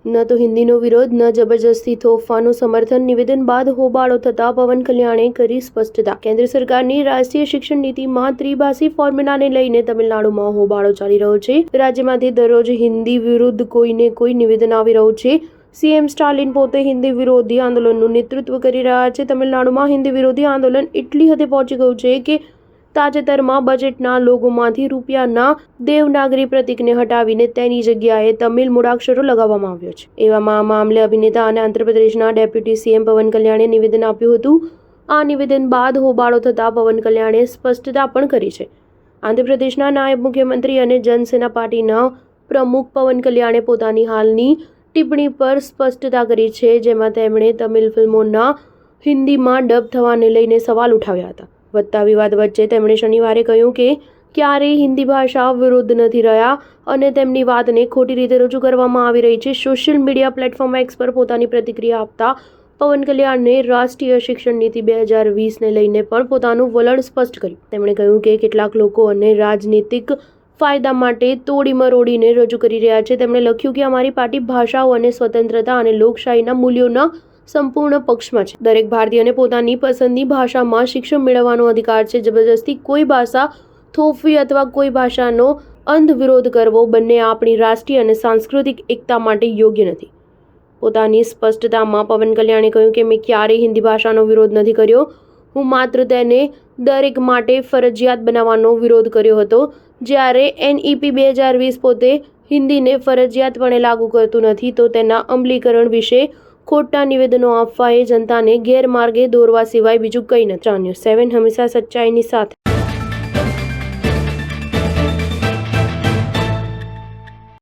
ન તો હિન્દીનો વિરોધ, ન જબરજસ્તી તોફાનું સમર્થન. નિવેદન બાદ હોબાળો થતા પવન કલ્યાણે કરી સ્પષ્ટતા. કેન્દ્ર સરકારની રાષ્ટ્રીય શિક્ષણ નીતિમાં ત્રિભાષી ફોર્મ્યુલાને લઈને તમિલનાડુમાં હોબાળો ચાલી રહ્યો છે. રાજ્યમાંથી દરરોજ હિન્દી વિરુદ્ધ કોઈને કોઈ નિવેદન આવી રહ્યું છે. સીએમ સ્ટાલિન પોતે હિન્દી વિરોધી આંદોલનનું નેતૃત્વ કરી રહ્યા છે. તમિલનાડુમાં હિન્દી વિરોધી આંદોલન એટલી હદે પહોંચી ગયું છે કે તાજેતરમાં બજેટના લોગોમાંથી રૂપિયાના દેવનાગરી પ્રતીકને હટાવીને તેની જગ્યાએ તમિલ મૂળાક્ષરો લગાવવામાં આવ્યો છે. એવામાં આ મામલે અભિનેતા અને આંધ્રપ્રદેશના ડેપ્યુટી સીએમ પવન કલ્યાણે નિવેદન આપ્યું હતું. આ નિવેદન બાદ હોબાળો થતાં પવન કલ્યાણે સ્પષ્ટતા પણ કરી છે. આંધ્રપ્રદેશના નાયબ મુખ્યમંત્રી અને જનસેના પાર્ટીના પ્રમુખ પવન કલ્યાણે પોતાની હાલની ટિપ્પણી પર સ્પષ્ટતા કરી છે, જેમાં તેમણે તમિલ ફિલ્મોના હિન્દીમાં ડબ થવાને લઈને સવાલ ઉઠાવ્યા હતા. વધતા વિવાદ વચ્ચે તેમણે શનિવારે કહ્યું કે ક્યારેય હિન્દી ભાષા વિરુદ્ધ નથી રહ્યા અને તેમની વાતને ખોટી રીતે રજૂ કરવામાં આવી રહી છે. સોશિયલ મીડિયા પ્લેટફોર્મ એક્સ પર પોતાની પ્રતિક્રિયા આપતા પવન કલ્યાણે રાષ્ટ્રીય શિક્ષણ નીતિ 2020ને લઈને પણ પોતાનું વલણ સ્પષ્ટ કર્યું. તેમણે કહ્યું કે કેટલાક લોકો અને રાજનીતિક ફાયદા માટે તોડી મરોડીને રજૂ કરી રહ્યા છે. તેમણે લખ્યું કે અમારી પાર્ટી ભાષાઓ અને સ્વતંત્રતા અને લોકશાહીના મૂલ્યોના સંપૂર્ણ પક્ષમાં છે. દરેક ભારતીયને પોતાની પસંદની ભાષામાં શિક્ષણ મેળવવાનો અધિકાર છે. જબરજસ્તી કોઈ ભાષા થોપવી અથવા કોઈ ભાષાનો અંધ વિરોધ કરવો બંને આપણી રાષ્ટ્રીય અને સાંસ્કૃતિક એકતા માટે યોગ્ય નથી. પોતાની સ્પષ્ટતામાં પવન કલ્યાણે કહ્યું કે મેં ક્યારેય હિન્દી ભાષાનો વિરોધ નથી કર્યો. હું માત્ર તેને દરેક માટે ફરજિયાત બનાવવાનો વિરોધ કર્યો હતો. જ્યારે NEP 2020 પોતે હિન્દીને ફરજિયાતપણે લાગુ કરતું નથી, તો તેના અમલીકરણ વિશે ખોટા નિવેદનો આપવા એ જનતાને ગેરમાર્ગે દોરવા સિવાય બીજું કંઈ નથી. News 7 હંમેશા સચ્ચાઈની સાથે.